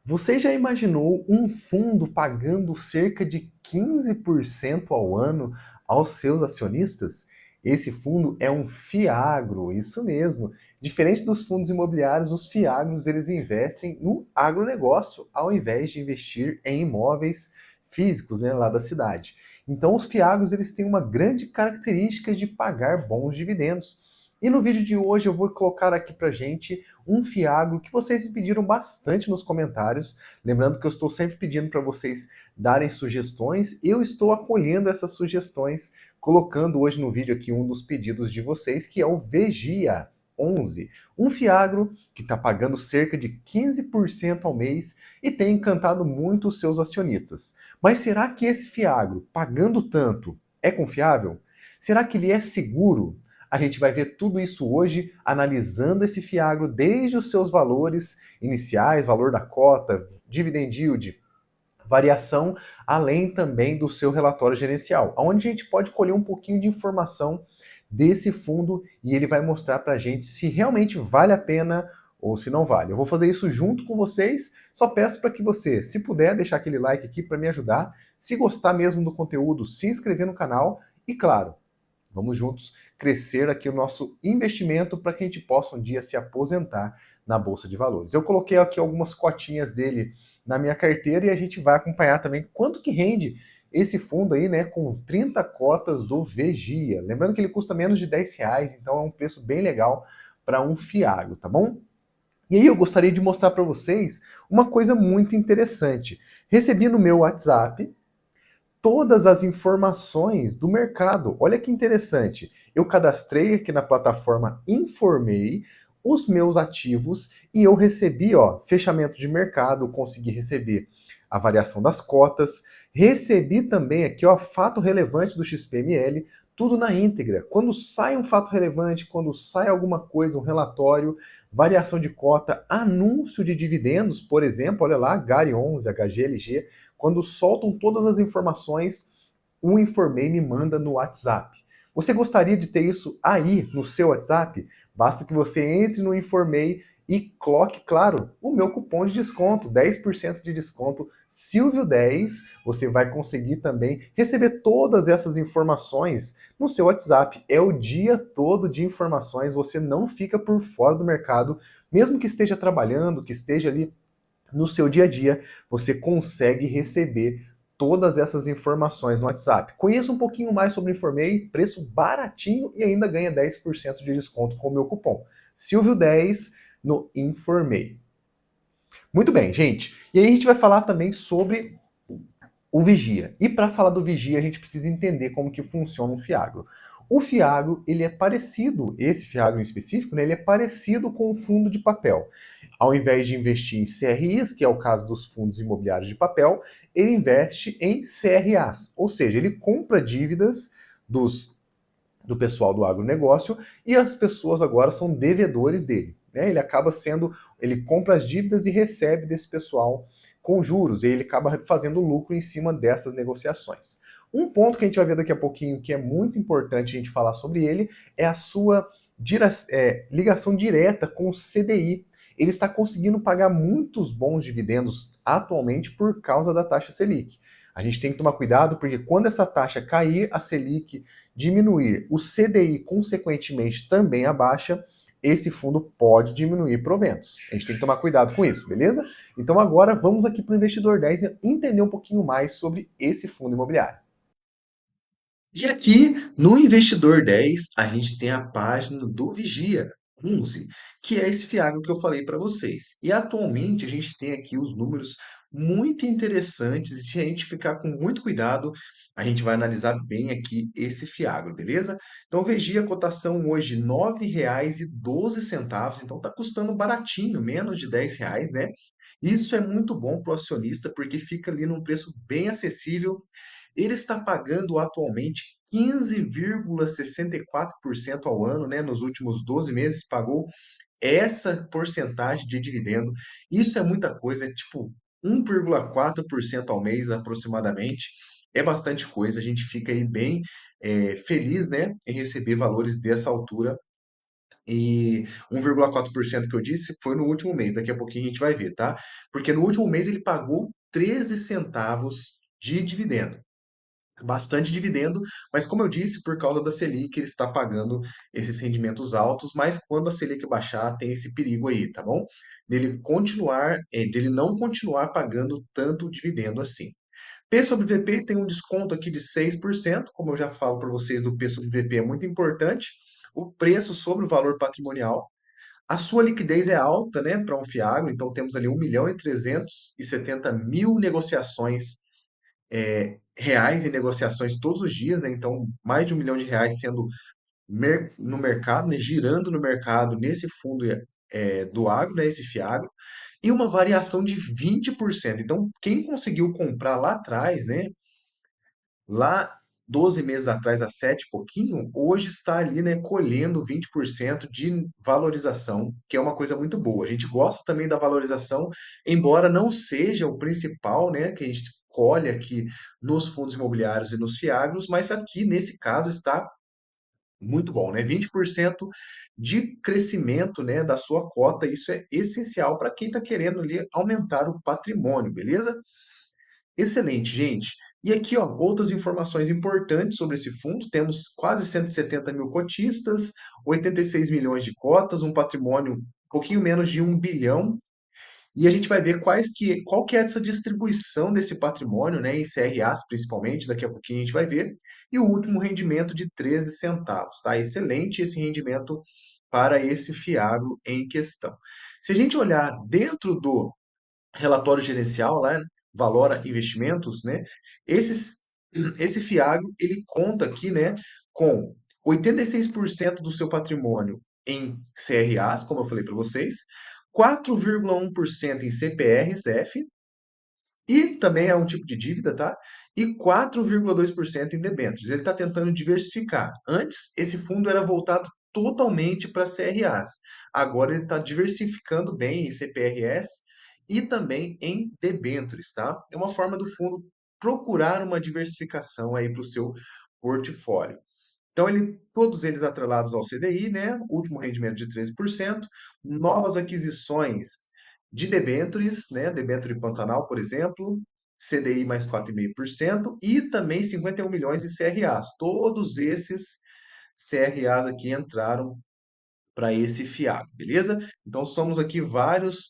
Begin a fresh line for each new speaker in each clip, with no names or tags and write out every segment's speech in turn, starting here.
Você já imaginou um fundo pagando cerca de 15% ao ano aos seus acionistas? Esse fundo é um fiagro, isso mesmo. Diferente dos fundos imobiliários, os fiagros eles investem no agronegócio ao invés de investir em imóveis físicos, né, lá da cidade. Então, os fiagros eles têm uma grande característica de pagar bons dividendos. E no vídeo de hoje eu vou colocar aqui pra gente um fiagro que vocês me pediram bastante nos comentários. Lembrando que eu estou sempre pedindo para vocês darem sugestões. Eu estou acolhendo essas sugestões, colocando hoje no vídeo aqui um dos pedidos de vocês, que é o Vegia 11. Um fiagro que está pagando cerca de 15% ao mês e tem encantado muito os seus acionistas. Mas será que esse fiagro, pagando tanto, é confiável? Será que ele é seguro? A gente vai ver tudo isso hoje, analisando esse fiagro desde os seus valores iniciais, valor da cota, dividend yield, variação, além também do seu relatório gerencial, onde a gente pode colher um pouquinho de informação desse fundo e ele vai mostrar para a gente se realmente vale a pena ou se não vale. Eu vou fazer isso junto com vocês, só peço para que você, se puder, deixar aquele like aqui para me ajudar. Se gostar mesmo do conteúdo, se inscrever no canal e, claro, vamos juntos crescer aqui o nosso investimento para que a gente possa um dia se aposentar na Bolsa de Valores. Eu coloquei aqui algumas cotinhas dele na minha carteira e a gente vai acompanhar também quanto que rende esse fundo aí, né, com 30 cotas do Vegia. Lembrando que ele custa menos de R$ 10, então é um preço bem legal para um fiagro, tá bom? E aí eu gostaria de mostrar para vocês uma coisa muito interessante. Recebi no meu WhatsApp todas as informações do mercado. Olha que interessante. Eu cadastrei aqui na plataforma, informei os meus ativos e eu recebi, ó, fechamento de mercado, consegui receber a variação das cotas, recebi também aqui, ó, fato relevante do XPML, tudo na íntegra. Quando sai um fato relevante, quando sai alguma coisa, um relatório, variação de cota, anúncio de dividendos, por exemplo, olha lá, GARI 11, HGLG, quando soltam todas as informações, o Informei me manda no WhatsApp. Você gostaria de ter isso aí no seu WhatsApp? Basta que você entre no Informei e coloque, claro, o meu cupom de desconto, 10% de desconto, Silvio10. Você vai conseguir também receber todas essas informações no seu WhatsApp. É o dia todo de informações, você não fica por fora do mercado, mesmo que esteja trabalhando, que esteja ali no seu dia a dia, você consegue receber todas essas informações no WhatsApp. Conheça um pouquinho mais sobre o Informei, preço baratinho e ainda ganha 10% de desconto com o meu cupom. Silvio10 no Informei. Muito bem, gente. E aí a gente vai falar também sobre o Vigia. E para falar do Vigia, a gente precisa entender como que funciona um Fiagro. O Fiagro, ele é parecido, esse Fiagro em específico, né, ele é parecido com o fundo de papel. Ao invés de investir em CRIs, que é o caso dos fundos imobiliários de papel, ele investe em CRAs, ou seja, ele compra dívidas do pessoal do agronegócio e as pessoas agora são devedores dele. Né? Ele acaba sendo, ele compra as dívidas e recebe desse pessoal com juros, e ele acaba fazendo lucro em cima dessas negociações. Um ponto que a gente vai ver daqui a pouquinho, que é muito importante a gente falar sobre ele, é a sua ligação direta com o CDI. Ele está conseguindo pagar muitos bons dividendos atualmente por causa da taxa Selic. A gente tem que tomar cuidado porque quando essa taxa cair, a Selic diminuir, o CDI consequentemente também abaixa, esse fundo pode diminuir proventos. A gente tem que tomar cuidado com isso, beleza? Então agora vamos aqui para o Investidor 10 e entender um pouquinho mais sobre esse fundo imobiliário.
E aqui no Investidor 10, a gente tem a página do Vigia 11, que é esse fiago que eu falei para vocês. E atualmente a gente tem aqui os números muito interessantes, e se a gente ficar com muito cuidado, a gente vai analisar bem aqui esse fiagro, beleza? Então, Vigia, cotação hoje R$ 9,12, então está custando baratinho, menos de R$ 10, né? Isso é muito bom para o acionista, porque fica ali num preço bem acessível. Ele está pagando atualmente 15,64% ao ano, né? Nos últimos 12 meses pagou essa porcentagem de dividendo. Isso é muita coisa, é tipo 1,4% ao mês aproximadamente. É bastante coisa, a gente fica aí bem feliz, né, em receber valores dessa altura E 1,4% que eu disse foi no último mês, daqui a pouquinho a gente vai ver, tá? Porque no último mês ele pagou 13 centavos de dividendo. Bastante dividendo, mas como eu disse, por causa da Selic, ele está pagando esses rendimentos altos, mas quando a Selic baixar, tem esse perigo aí, tá bom? Dele não continuar pagando tanto dividendo assim. P sobre VP tem um desconto aqui de 6%, como eu já falo para vocês do P sobre VP é muito importante. O preço sobre o valor patrimonial. A sua liquidez é alta, né, para um Fiagro, então temos ali 1.370.000 negociações reais em negociações todos os dias, né? Então mais de 1 milhão de reais sendo no mercado, né, girando no mercado nesse fundo do agro, né, esse Fiagro, e uma variação de 20%. Então, quem conseguiu comprar lá atrás, né, lá 12 meses atrás, a 7 e pouquinho, hoje está ali, né, colhendo 20% de valorização, que é uma coisa muito boa. A gente gosta também da valorização, embora não seja o principal, né, que a gente colhe aqui nos fundos imobiliários e nos fiagros, mas aqui nesse caso está muito bom, né? 20% de crescimento, né, da sua cota, isso é essencial para quem está querendo ali aumentar o patrimônio, beleza? Excelente, gente. E aqui, ó, outras informações importantes sobre esse fundo. Temos quase 170.000 cotistas, 86 milhões de cotas, um patrimônio um pouquinho menos de 1 bilhão. E a gente vai ver qual que é essa distribuição desse patrimônio, né, em CRAs principalmente, daqui a pouquinho a gente vai ver. E o último rendimento de 13 centavos, tá? Excelente esse rendimento para esse fiado em questão. Se a gente olhar dentro do relatório gerencial lá, Valora Investimentos, né? Esses, esse Fiagro, ele conta aqui, né, com 86% do seu patrimônio em CRAs, como eu falei para vocês, 4,1% em CPRs-F, e também é um tipo de dívida, tá? E 4,2% em debêntures. Ele está tentando diversificar. Antes, esse fundo era voltado totalmente para CRAs. Agora ele está diversificando bem em CPRS e também em debêntures, tá? É uma forma do fundo procurar uma diversificação aí para o seu portfólio. Então, todos eles atrelados ao CDI, né? Último rendimento de 13%, novas aquisições de debêntures, né? Debênture Pantanal, por exemplo, CDI mais 4,5% e também 51 milhões de CRAs. Todos esses CRAs aqui entraram para esse FIAC, beleza? Então somos aqui várias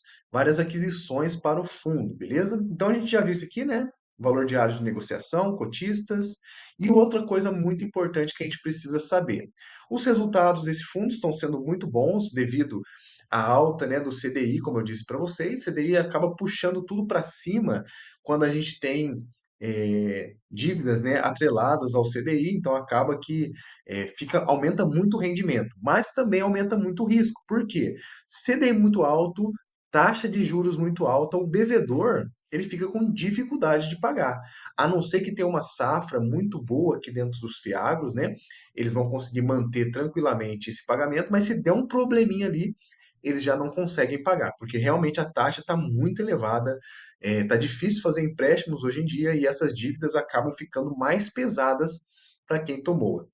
aquisições para o fundo, beleza? Então a gente já viu isso aqui, né? Valor diário de negociação, cotistas. E outra coisa muito importante que a gente precisa saber. Os resultados desse fundo estão sendo muito bons devido à alta, né, do CDI, como eu disse para vocês. CDI acaba puxando tudo para cima quando a gente tem dívidas, né, atreladas ao CDI, então acaba que aumenta muito o rendimento, mas também aumenta muito o risco. Por quê? CDI muito alto, taxa de juros muito alta, o devedor ele fica com dificuldade de pagar. A não ser que tenha uma safra muito boa aqui dentro dos fiagros, né? Eles vão conseguir manter tranquilamente esse pagamento, mas se der um probleminha ali, eles já não conseguem pagar, porque realmente a taxa está muito elevada, está difícil fazer empréstimos hoje em dia e essas dívidas acabam ficando mais pesadas para quem tomou.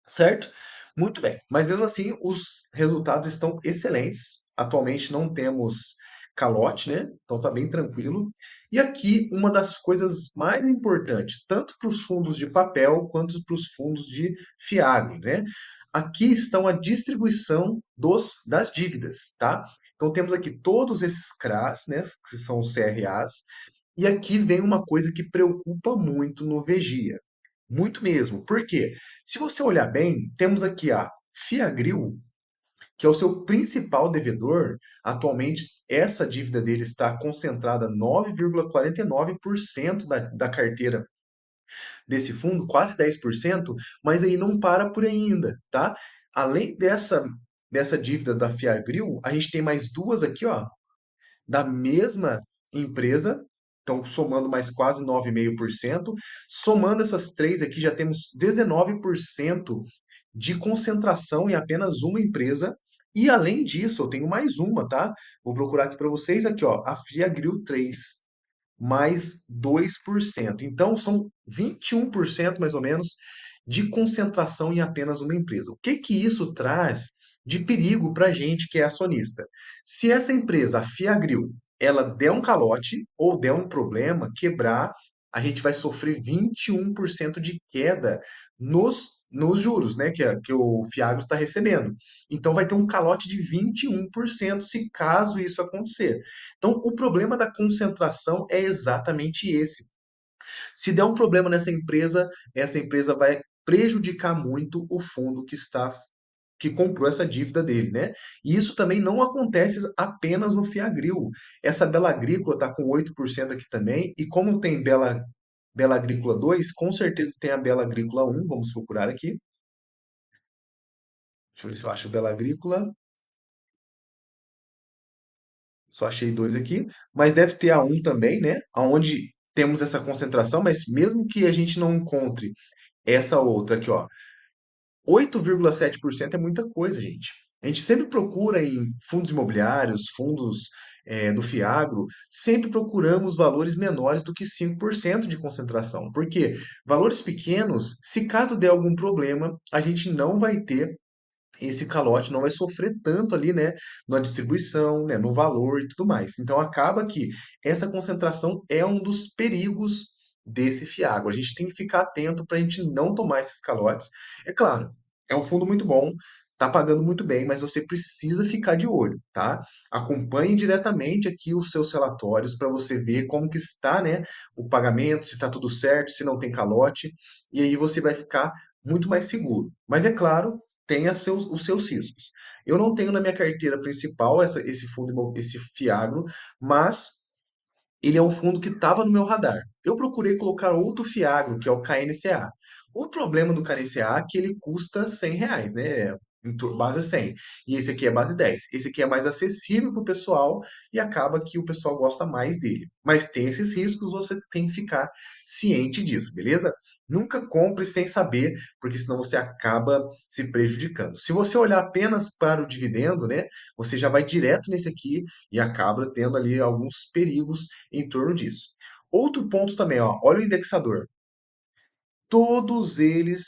Certo? Muito bem. Mas mesmo assim, os resultados estão excelentes. Atualmente não temos calote, né? Então tá bem tranquilo. E aqui uma das coisas mais importantes, tanto para os fundos de papel quanto para os fundos de fiado, né? Aqui estão a distribuição das dívidas, tá? Então temos aqui todos esses CRAs, né? Que são os CRAs. E aqui vem uma coisa que preocupa muito no Vegia. Muito mesmo. Por quê? Se você olhar bem, temos aqui a Fiagril, que é o seu principal devedor. Atualmente, essa dívida dele está concentrada 9,49% da carteira desse fundo, quase 10%, mas aí não para por aí ainda, tá? Além dessa dívida da Fiagril, a gente tem mais duas aqui, ó, da mesma empresa, então somando mais quase 9,5%. Somando essas três aqui, já temos 19% de concentração em apenas uma empresa. E além disso, eu tenho mais uma, tá? Vou procurar aqui para vocês, aqui, ó, a Fiagril 3 mais 2%. Então, são 21% mais ou menos de concentração em apenas uma empresa. O que que isso traz de perigo para a gente que é acionista. Se essa empresa, a Fiagril, ela der um calote ou der um problema, quebrar, a gente vai sofrer 21% de queda nos juros, né, que o Fiagro está recebendo. Então vai ter um calote de 21% se caso isso acontecer. Então o problema da concentração é exatamente esse. Se der um problema nessa empresa, essa empresa vai prejudicar muito o fundo que comprou essa dívida dele, né? E isso também não acontece apenas no Fiagril. Essa Bela Agrícola está com 8% aqui também, e como tem Bela Agrícola 2, com certeza tem a Bela Agrícola 1, vamos procurar aqui. Deixa eu ver se eu acho Bela Agrícola. Só achei dois aqui, mas deve ter a 1 também, né? Onde temos essa concentração, mas mesmo que a gente não encontre essa outra aqui, ó, 8,7% é muita coisa, gente. A gente sempre procura em fundos imobiliários, fundos do Fiagro, sempre procuramos valores menores do que 5% de concentração. Porque valores pequenos, se caso der algum problema, a gente não vai ter esse calote, não vai sofrer tanto ali, né, na distribuição, né, no valor e tudo mais. Então acaba que essa concentração é um dos perigos desse Fiagro. A gente tem que ficar atento para a gente não tomar esses calotes. É claro, é um fundo muito bom, tá pagando muito bem, mas você precisa ficar de olho, tá? Acompanhe diretamente aqui os seus relatórios para você ver como que está, né, o pagamento, se está tudo certo, se não tem calote, e aí você vai ficar muito mais seguro. Mas é claro, tenha os seus riscos. Eu não tenho na minha carteira principal esse fundo, esse Fiagro, mas ele é um fundo que estava no meu radar. Eu procurei colocar outro Fiagro, que é o KNCA. O problema do KNCA é que ele custa R$ 100, né? Base 100. E esse aqui é base 10. Esse aqui é mais acessível para o pessoal e acaba que o pessoal gosta mais dele. Mas tem esses riscos, você tem que ficar ciente disso, beleza? Nunca compre sem saber, porque senão você acaba se prejudicando. Se você olhar apenas para o dividendo, né, você já vai direto nesse aqui e acaba tendo ali alguns perigos em torno disso. Outro ponto também, ó, olha o indexador. Todos eles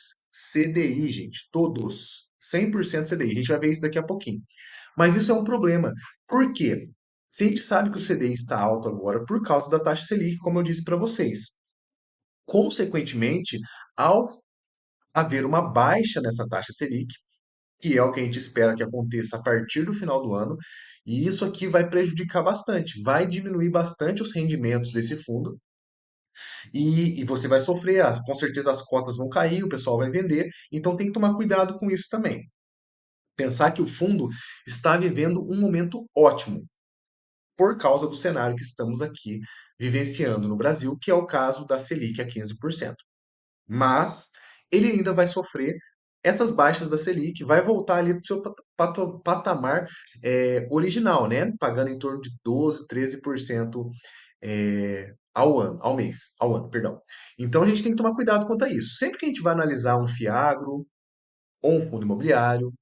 CDI, gente, todos. 100% CDI. A gente vai ver isso daqui a pouquinho. Mas isso é um problema. Por quê? Se a gente sabe que o CDI está alto agora por causa da taxa Selic, como eu disse para vocês. Consequentemente, ao haver uma baixa nessa taxa Selic, que é o que a gente espera que aconteça a partir do final do ano, e isso aqui vai prejudicar bastante, vai diminuir bastante os rendimentos desse fundo, e você vai sofrer, com certeza as cotas vão cair, o pessoal vai vender, então tem que tomar cuidado com isso também. Pensar que o fundo está vivendo um momento ótimo, por causa do cenário que estamos aqui vivenciando no Brasil, que é o caso da Selic a 15%. Mas ele ainda vai sofrer essas baixas da Selic, vai voltar ali para o seu patamar original, né? Pagando em torno de 12, 13% ao ano, ao ano, perdão. Então a gente tem que tomar cuidado quanto a isso. Sempre que a gente vai analisar um Fiagro, ou um fundo imobiliário,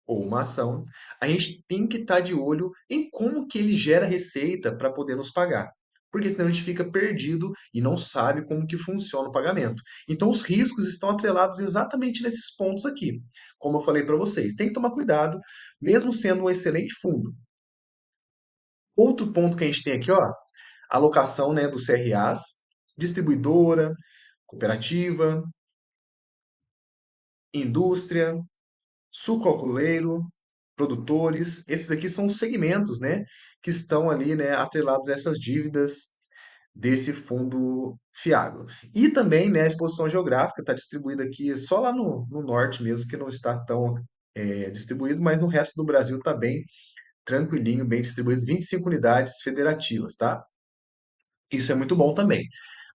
ou uma ação, a gente tem que estar de olho em como que ele gera receita para poder nos pagar. Porque senão a gente fica perdido e não sabe como que funciona o pagamento. Então os riscos estão atrelados exatamente nesses pontos aqui. Como eu falei para vocês, tem que tomar cuidado, mesmo sendo um excelente fundo. Outro ponto que a gente tem aqui, ó, alocação, né, dos CRAs, distribuidora, cooperativa, indústria, sucroalcooleiro, produtores. Esses aqui são os segmentos, né, que estão ali, né, atrelados a essas dívidas desse fundo Fiagro. E também, né, a exposição geográfica está distribuída aqui só lá no norte mesmo, que não está tão distribuído, mas no resto do Brasil está bem tranquilinho, bem distribuído, 25 unidades federativas, tá? Isso é muito bom também.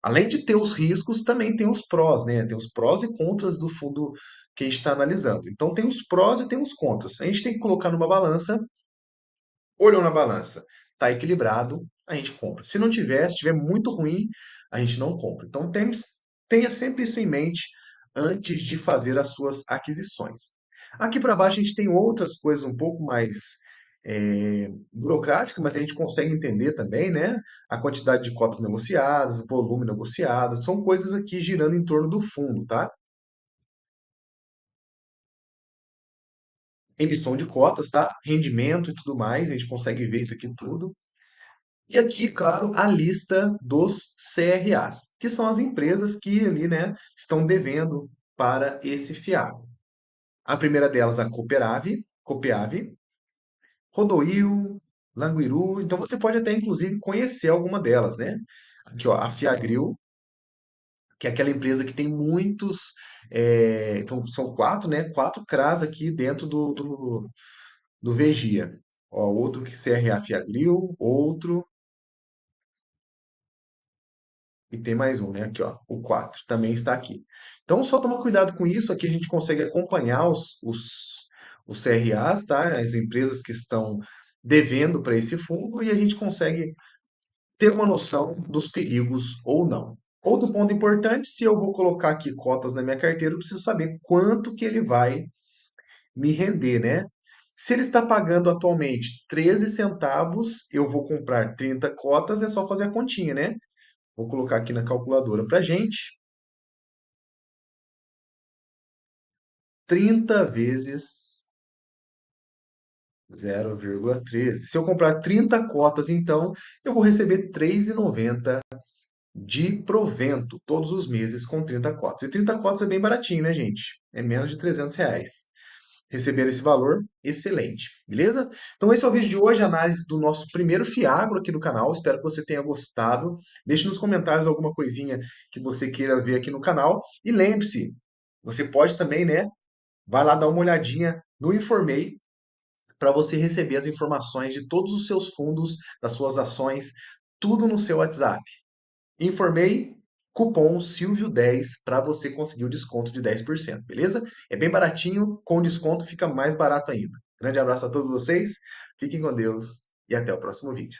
Além de ter os riscos, também tem os prós, né? Tem os prós e contras do fundo que a gente está analisando. Então, tem os prós e tem os contras. A gente tem que colocar numa balança, olhou na balança, está equilibrado, a gente compra. Se não tiver, se estiver muito ruim, a gente não compra. Então, tenha sempre isso em mente antes de fazer as suas aquisições. Aqui para baixo, a gente tem outras coisas um pouco mais burocráticas, mas a gente consegue entender também, né? A quantidade de cotas negociadas, volume negociado, são coisas aqui girando em torno do fundo, tá? emissão de cotas, tá? Rendimento e tudo mais, a gente consegue ver isso aqui tudo. E aqui, claro, a lista dos CRAs, que são as empresas que ali, né, estão devendo para esse fiado. A primeira delas, a Copeave, Rodoil, Languiru. Então você pode até, inclusive, conhecer alguma delas, né? Aqui, ó, a Fiagril, que é aquela empresa que tem muitos. Então, são quatro, né? Quatro CRAs aqui dentro do Vegia. Ó, outro que CRA Fiagril, outro. E tem mais um, né? Aqui, ó, o 4 também está aqui. Então, só tomar cuidado com isso. Aqui a gente consegue acompanhar os CRAs, tá? As empresas que estão devendo para esse fundo e a gente consegue ter uma noção dos perigos ou não. Outro ponto importante, se eu vou colocar aqui cotas na minha carteira, eu preciso saber quanto que ele vai me render, né? Se ele está pagando atualmente 13 centavos, eu vou comprar 30 cotas, é só fazer a continha, né? Vou colocar aqui na calculadora para gente. 30 vezes 0,13. Se eu comprar 30 cotas, então, eu vou receber 3,90 de provento todos os meses com 30 cotas. E 30 cotas é bem baratinho, né, gente? É menos de R$ 300. Receber esse valor, excelente, beleza? Então esse é o vídeo de hoje, análise do nosso primeiro Fiagro aqui do canal. Espero que você tenha gostado. Deixe nos comentários alguma coisinha que você queira ver aqui no canal. E lembre-se, você pode também, né? Vai lá dar uma olhadinha no Informei para você receber as informações de todos os seus fundos, das suas ações, tudo no seu WhatsApp. Informei, cupom Silvio10 para você conseguir o desconto de 10%, beleza? É bem baratinho, com desconto fica mais barato ainda. Grande abraço a todos vocês, fiquem com Deus e até o próximo vídeo.